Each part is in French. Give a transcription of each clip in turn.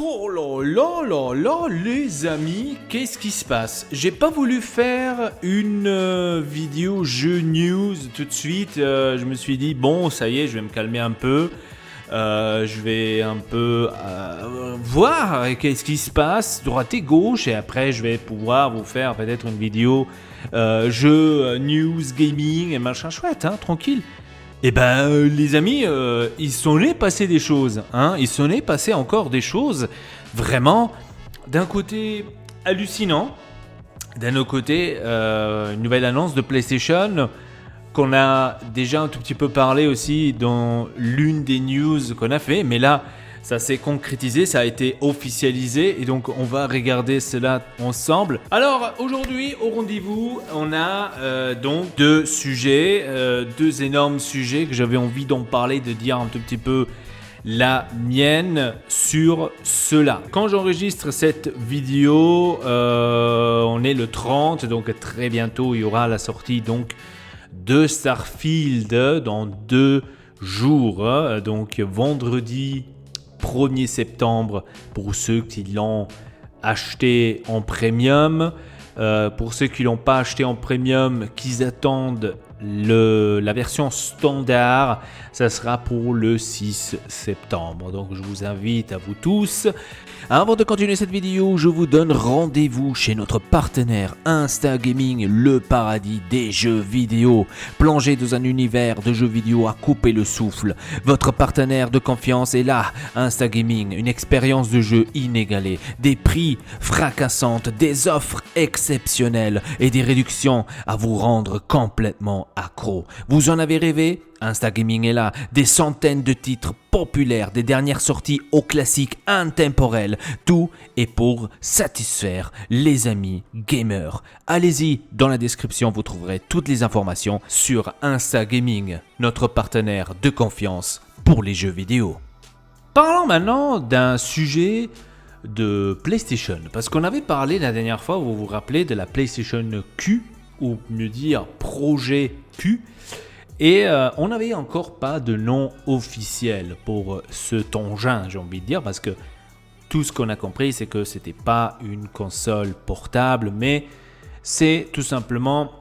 Oh là là, les amis, qu'est-ce qui se passe? J'ai pas voulu faire une vidéo jeu news tout de suite. Je me suis dit, bon, ça y est, je vais me calmer un peu. Je vais un peu voir qu'est-ce qui se passe droite et gauche. Et après, je vais pouvoir vous faire peut-être une vidéo jeu, news, gaming et machin chouette, hein, tranquille. Eh ben les amis, il s'en est passé des choses, hein. Il s'en est passé encore des choses vraiment d'un côté hallucinant, d'un autre côté une nouvelle annonce de PlayStation qu'on a déjà un tout petit peu parlé aussi dans l'une des news qu'on a fait, mais là ça s'est concrétisé, ça a été officialisé et donc on va regarder cela ensemble. Alors aujourd'hui au rendez-vous, on a donc deux sujets, deux énormes sujets que j'avais envie d'en parler, de dire un tout petit peu la mienne sur cela. Quand j'enregistre cette vidéo, on est le 30, donc très bientôt il y aura la sortie donc de Starfield dans 2 jours, donc vendredi 1er septembre pour ceux qui l'ont acheté en premium. Pour ceux qui ne l'ont pas acheté en premium, qu'ils attendent la version standard, ça sera pour le 6 septembre. Donc je vous invite à vous tous. Avant de continuer cette vidéo, je vous donne rendez-vous chez notre partenaire Insta Gaming, le paradis des jeux vidéo. Plongez dans un univers de jeux vidéo à couper le souffle. Votre partenaire de confiance est là, Insta Gaming, une expérience de jeu inégalée, des prix fracassantes, des offres exceptionnelles et des réductions à vous rendre complètement accro. Vous en avez rêvé? Insta Gaming est là, des centaines de titres populaires, des dernières sorties aux classiques intemporels, tout est pour satisfaire les amis gamers. Allez-y, dans la description vous trouverez toutes les informations sur Insta Gaming, notre partenaire de confiance pour les jeux vidéo. Parlons maintenant d'un sujet de PlayStation, parce qu'on avait parlé la dernière fois, vous vous rappelez, de la PlayStation Q, ou mieux dire Projet Q. Et on n'avait encore pas de nom officiel pour cet engin, j'ai envie de dire, parce que tout ce qu'on a compris, c'est que c'était pas une console portable, mais c'est tout simplement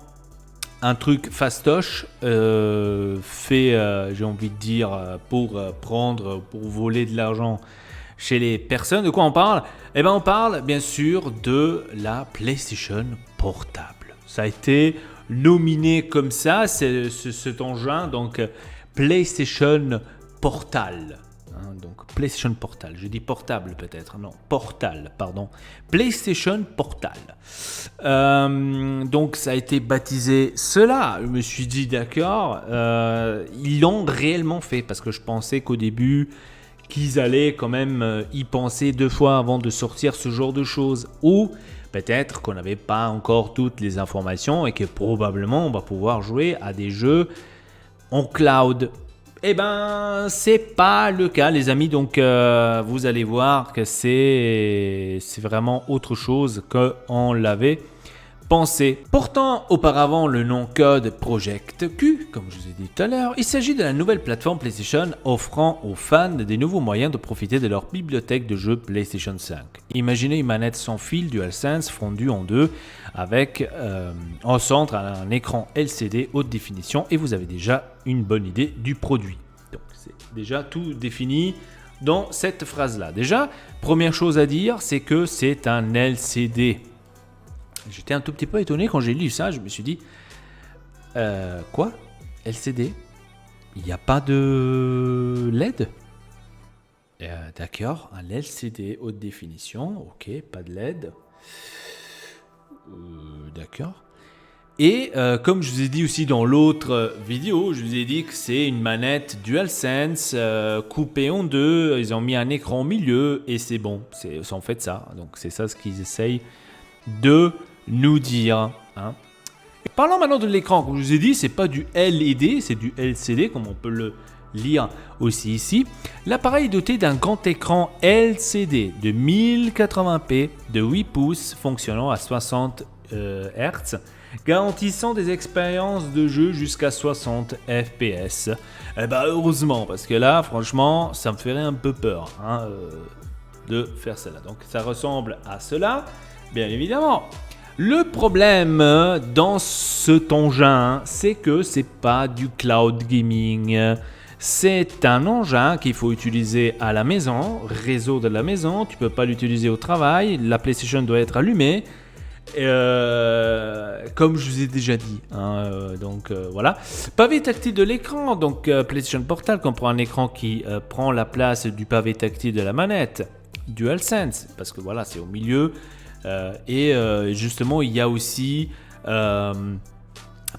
un truc fastoche fait, j'ai envie de dire, pour voler de l'argent chez les personnes. De quoi on parle? Eh bien, on parle bien sûr de la PlayStation portable. Ça a été nominé comme ça, c'est cet engin, donc PlayStation Portal. Hein, donc PlayStation Portal, je dis portable peut-être, non, Portal, pardon. PlayStation Portal. Donc ça a été baptisé cela. Je me suis dit d'accord, ils l'ont réellement fait parce que je pensais qu'au début qu'ils allaient quand même y penser 2 fois avant de sortir ce genre de choses. Ou peut-être qu'on n'avait pas encore toutes les informations et que probablement on va pouvoir jouer à des jeux en cloud. Eh ben, c'est pas le cas, les amis. Donc, vous allez voir que c'est vraiment autre chose qu'on l'avait pensé. Portant auparavant le nom code Project Q, comme je vous ai dit tout à l'heure, il s'agit de la nouvelle plateforme PlayStation offrant aux fans des nouveaux moyens de profiter de leur bibliothèque de jeux PlayStation 5. Imaginez une manette sans fil DualSense fondue en deux avec en centre un écran LCD haute définition et vous avez déjà une bonne idée du produit. Donc c'est déjà tout défini dans cette phrase-là. Déjà, première chose à dire, c'est que c'est un LCD. J'étais un tout petit peu étonné quand j'ai lu ça, je me suis dit quoi? LCD? Il n'y a pas de LED? D'accord, un LCD haute définition, ok, pas de LED. D'accord. Et comme je vous ai dit aussi dans l'autre vidéo, je vous ai dit que c'est une manette DualSense coupée en deux, ils ont mis un écran au milieu et c'est bon, c'est en fait ça. Donc c'est ça ce qu'ils essayent de nous dire. Hein. Parlons maintenant de l'écran, comme je vous ai dit, c'est pas du LED, c'est du LCD, comme on peut le lire aussi ici. L'appareil est doté d'un grand écran LCD de 1080p de 8 pouces fonctionnant à 60 Hz, garantissant des expériences de jeu jusqu'à 60 FPS. Eh ben heureusement, parce que là, franchement, ça me ferait un peu peur. Hein. de faire cela. Donc ça ressemble à cela, bien évidemment. Le problème dans cet engin, c'est que c'est pas du cloud gaming. C'est un engin qu'il faut utiliser à la maison, réseau de la maison. Tu peux pas l'utiliser au travail. La PlayStation doit être allumée. Comme je vous ai déjà dit, donc voilà. Pavé tactile de l'écran, donc PlayStation Portal comprend un écran qui prend la place du pavé tactile de la manette DualSense, parce que voilà, c'est au milieu. Justement, il y a aussi, par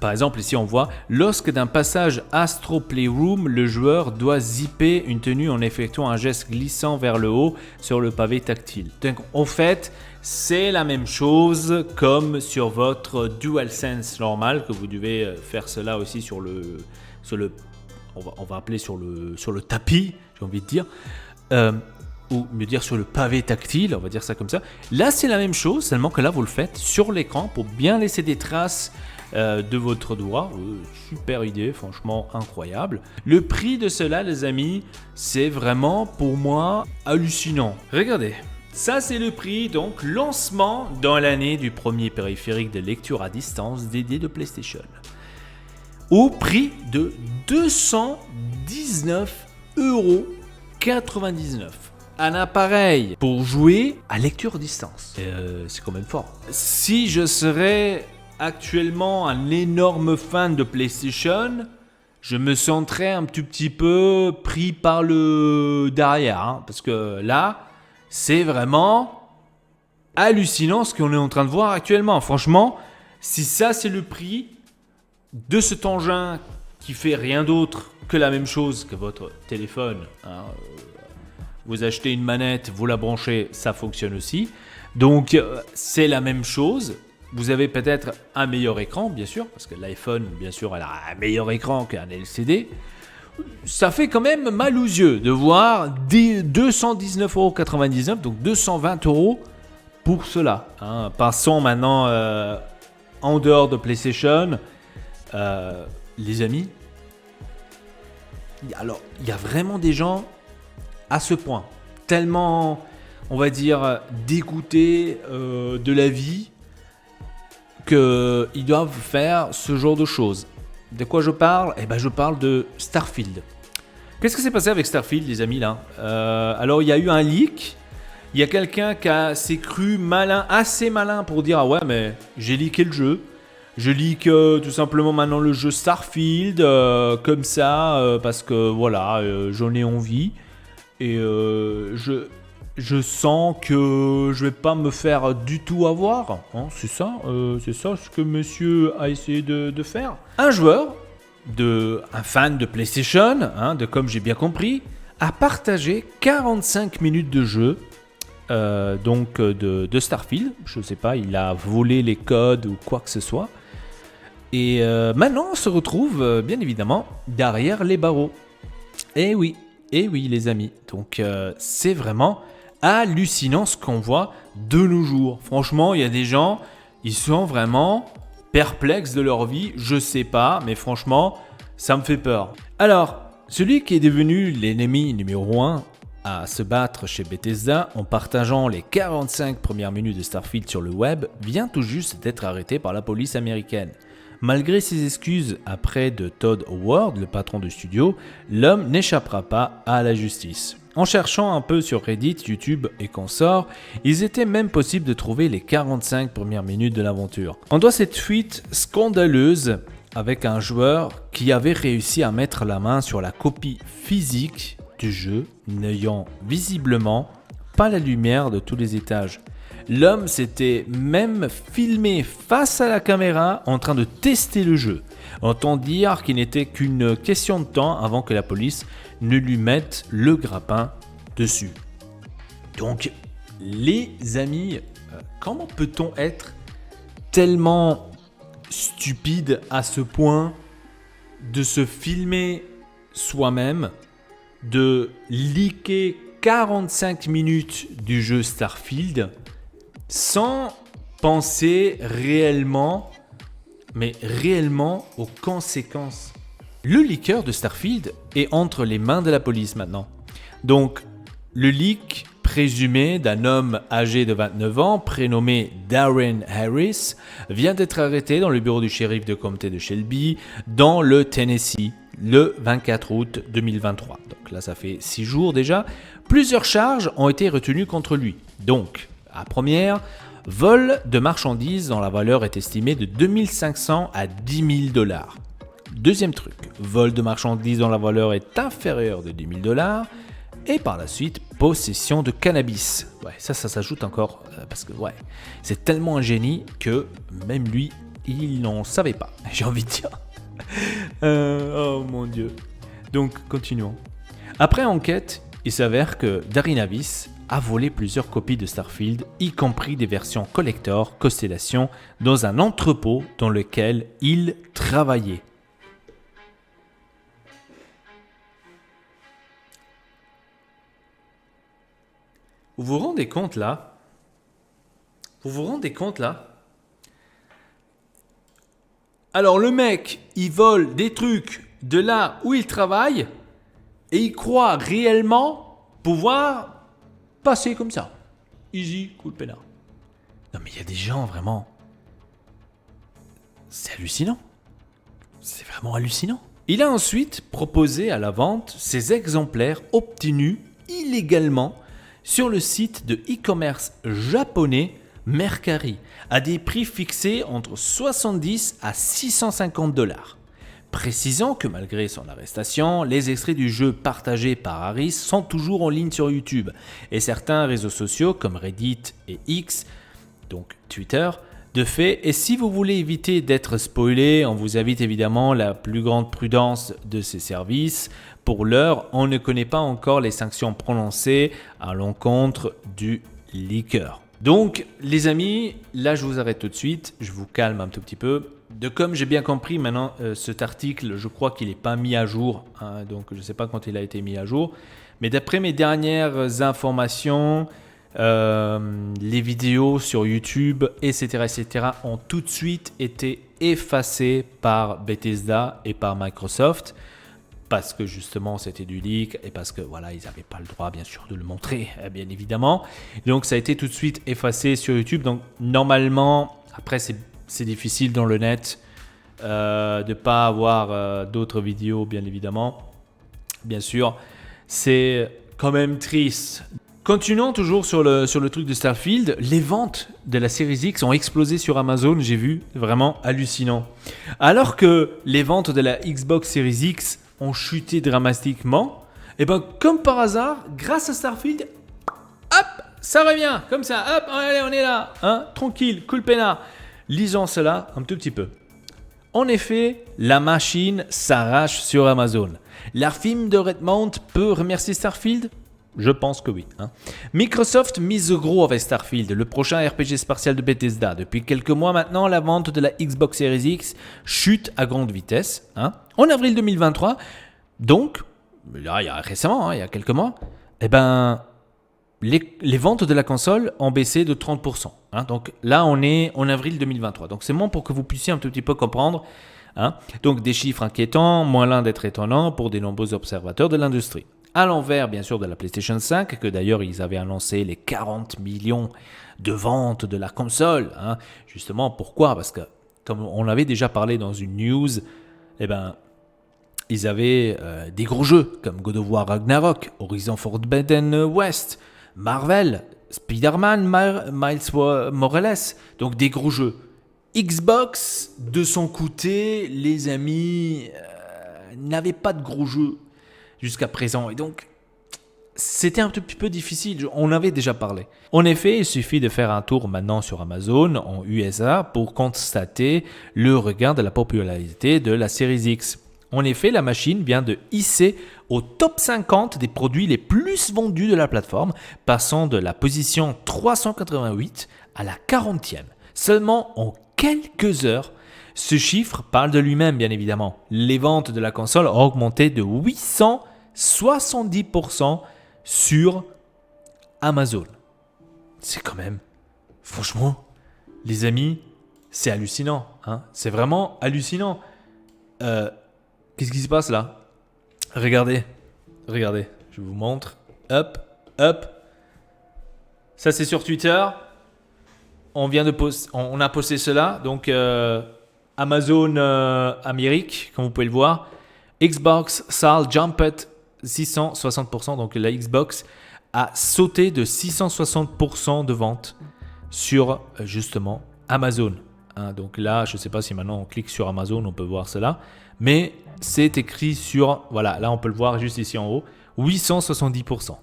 exemple, ici on voit, lorsque d'un passage Astro Playroom, le joueur doit zipper une tenue en effectuant un geste glissant vers le haut sur le pavé tactile. Donc en fait, c'est la même chose comme sur votre DualSense normal, que vous devez faire cela aussi sur le on va appeler sur le tapis, j'ai envie de dire. Ou mieux dire sur le pavé tactile, on va dire ça comme ça. Là, c'est la même chose, seulement que là, vous le faites sur l'écran pour bien laisser des traces de votre doigt. Super idée, franchement incroyable. Le prix de cela, les amis, c'est vraiment pour moi hallucinant. Regardez, ça c'est le prix, donc lancement dans l'année du premier périphérique de lecture à distance dédié de PlayStation. Au prix de 219,99 €. Un appareil pour jouer à lecture à distance. C'est quand même fort. Si je serais actuellement un énorme fan de PlayStation, je me sentirais un tout petit peu pris par le derrière. Parce que là, c'est vraiment hallucinant ce qu'on est en train de voir actuellement. Franchement, si ça c'est le prix de cet engin qui fait rien d'autre que la même chose que votre téléphone, vous achetez une manette, vous la branchez, ça fonctionne aussi. Donc, c'est la même chose. Vous avez peut-être un meilleur écran, bien sûr, parce que l'iPhone, bien sûr, elle a un meilleur écran qu'un LCD. Ça fait quand même mal aux yeux de voir 219,99 €, donc 220 € pour cela. Passons maintenant en dehors de PlayStation. Les amis, alors, il y a vraiment des gens à ce point, tellement, on va dire, dégoûtés de la vie, qu'ils doivent faire ce genre de choses. De quoi je parle ? Eh ben, je parle de Starfield. Qu'est-ce qui s'est passé avec Starfield, les amis, là ? Alors, il y a eu un leak. Il y a quelqu'un qui s'est cru malin, assez malin pour dire « Ah ouais, mais j'ai leaké le jeu. Je leak tout simplement maintenant le jeu Starfield, comme ça, parce que voilà, j'en ai envie. Et je sens que je vais pas me faire du tout avoir. C'est ça ce que monsieur a essayé de faire. Un joueur, un fan de PlayStation, comme j'ai bien compris, a partagé 45 minutes de jeu de Starfield. Je ne sais pas, il a volé les codes ou quoi que ce soit. Et maintenant, on se retrouve bien évidemment derrière les barreaux. Eh oui, les amis. Donc, c'est vraiment hallucinant ce qu'on voit de nos jours. Franchement, il y a des gens, ils sont vraiment perplexes de leur vie. Je sais pas, mais franchement, ça me fait peur. Alors, celui qui est devenu l'ennemi numéro 1 à se battre chez Bethesda en partageant les 45 premières minutes de Starfield sur le web vient tout juste d'être arrêté par la police américaine. Malgré ses excuses auprès de Todd Howard, le patron du studio, l'homme n'échappera pas à la justice. En cherchant un peu sur Reddit, YouTube et consorts, il était même possible de trouver les 45 premières minutes de l'aventure. On doit cette fuite scandaleuse avec un joueur qui avait réussi à mettre la main sur la copie physique du jeu, n'ayant visiblement pas la lumière de tous les étages. L'homme s'était même filmé face à la caméra en train de tester le jeu. Autant dire qu'il n'était qu'une question de temps avant que la police ne lui mette le grappin dessus. Donc, les amis, comment peut-on être tellement stupide à ce point de se filmer soi-même, de leaker 45 minutes du jeu Starfield sans penser réellement aux conséquences. Le leaker de Starfield est entre les mains de la police maintenant. Donc, le leak présumé d'un homme âgé de 29 ans, prénommé Darren Harris, vient d'être arrêté dans le bureau du shérif de comté de Shelby, dans le Tennessee, le 24 août 2023. Donc là, ça fait 6 jours déjà. Plusieurs charges ont été retenues contre lui. Donc, la première, vol de marchandises dont la valeur est estimée de 2500 à 10 000 $. Deuxième truc, vol de marchandises dont la valeur est inférieure de 10 000 $. Et par la suite, possession de cannabis. Ouais, ça s'ajoute encore parce que c'est tellement un génie que même lui, il n'en savait pas, j'ai envie de dire. Oh mon Dieu. Donc, continuons. Après enquête, il s'avère que Darren Harris a volé plusieurs copies de Starfield, y compris des versions collector Constellation, dans un entrepôt dans lequel il travaillait. Vous vous rendez compte là? Alors le mec, il vole des trucs de là où il travaille et il croit réellement pouvoir passer comme ça. Easy, cool peinard. Non mais il y a des gens vraiment... C'est hallucinant. C'est vraiment hallucinant. Il a ensuite proposé à la vente ses exemplaires obtenus illégalement sur le site de e-commerce japonais Mercari à des prix fixés entre 70 à 650 $. Précisons que malgré son arrestation, les extraits du jeu partagés par Harris sont toujours en ligne sur YouTube et certains réseaux sociaux comme Reddit et X, donc Twitter, de fait. Et si vous voulez éviter d'être spoilé, on vous invite évidemment la plus grande prudence de ces services. Pour l'heure, on ne connaît pas encore les sanctions prononcées à l'encontre du leaker. Donc, les amis, là je vous arrête tout de suite, je vous calme un tout petit peu. Comme j'ai bien compris, maintenant, cet article, je crois qu'il n'est pas mis à jour, hein, donc je ne sais pas quand il a été mis à jour. Mais d'après mes dernières informations, les vidéos sur YouTube, etc., ont tout de suite été effacées par Bethesda et par Microsoft. Parce que justement c'était du leak et parce que voilà, ils n'avaient pas le droit bien sûr de le montrer, bien évidemment. Donc ça a été tout de suite effacé sur YouTube. Donc normalement, après c'est difficile dans le net de ne pas avoir d'autres vidéos, bien évidemment. Bien sûr, c'est quand même triste. Continuons toujours sur le truc de Starfield. Les ventes de la Series X ont explosé sur Amazon, j'ai vu, vraiment hallucinant. Alors que les ventes de la Xbox Series X ont chuté dramatiquement, et ben comme par hasard, grâce à Starfield, hop, ça revient, comme ça, hop, allez, on est là, hein, tranquille, cool peinard. Lisons cela un tout petit peu. En effet, la machine s'arrache sur Amazon. La firme de Redmond peut remercier Starfield ? Je pense que oui. Microsoft mise gros avec Starfield, le prochain RPG spatial de Bethesda. Depuis quelques mois maintenant, la vente de la Xbox Series X chute à grande vitesse. En avril 2023, donc, là, il y a récemment, il y a quelques mois, les ventes de la console ont baissé de 30%. Donc là, on est en avril 2023. Donc c'est bon pour que vous puissiez un tout petit peu comprendre. Donc des chiffres inquiétants, moins loin d'être étonnants pour de nombreux observateurs de l'industrie. À l'envers, bien sûr, de la PlayStation 5, que d'ailleurs, ils avaient annoncé les 40 millions de ventes de la console. Justement, pourquoi ? Parce que, comme on avait déjà parlé dans une news, ils avaient des gros jeux, comme God of War Ragnarok, Horizon Forbidden West, Marvel, Spider-Man, Miles Morales, donc des gros jeux. Xbox, de son côté, les amis, n'avait pas de gros jeux jusqu'à présent. Et donc, c'était un tout petit peu difficile. On avait déjà parlé. En effet, il suffit de faire un tour maintenant sur Amazon en USA pour constater le regain de la popularité de la Series X. En effet, la machine vient de hisser au top 50 des produits les plus vendus de la plateforme, passant de la position 388 à la 40e. Seulement en quelques heures. Ce chiffre parle de lui-même, bien évidemment. Les ventes de la console ont augmenté de 870% sur Amazon. C'est quand même, franchement, les amis, c'est hallucinant. C'est vraiment hallucinant. Qu'est-ce qui se passe là ? Regardez, je vous montre. Hop, hop. Ça, c'est sur Twitter. On a posté cela. Donc, Amazon Amérique, comme vous pouvez le voir. Xbox sales jumped 660%. Donc, la Xbox a sauté de 660% de ventes sur justement Amazon. Donc là, je ne sais pas si maintenant on clique sur Amazon, on peut voir cela. Mais c'est écrit sur, voilà, là on peut le voir juste ici en haut, 870%.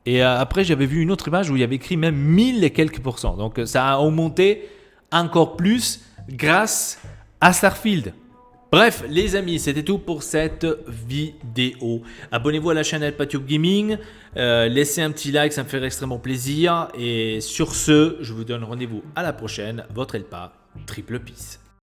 Et après, j'avais vu une autre image où il y avait écrit même 1000 et quelques %. Donc ça a augmenté encore plus grâce à Starfield. Bref, les amis, c'était tout pour cette vidéo. Abonnez-vous à la chaîne El Patio Gaming. Laissez un petit like, ça me fait extrêmement plaisir. Et sur ce, je vous donne rendez-vous à la prochaine. Votre Elpa, triple peace.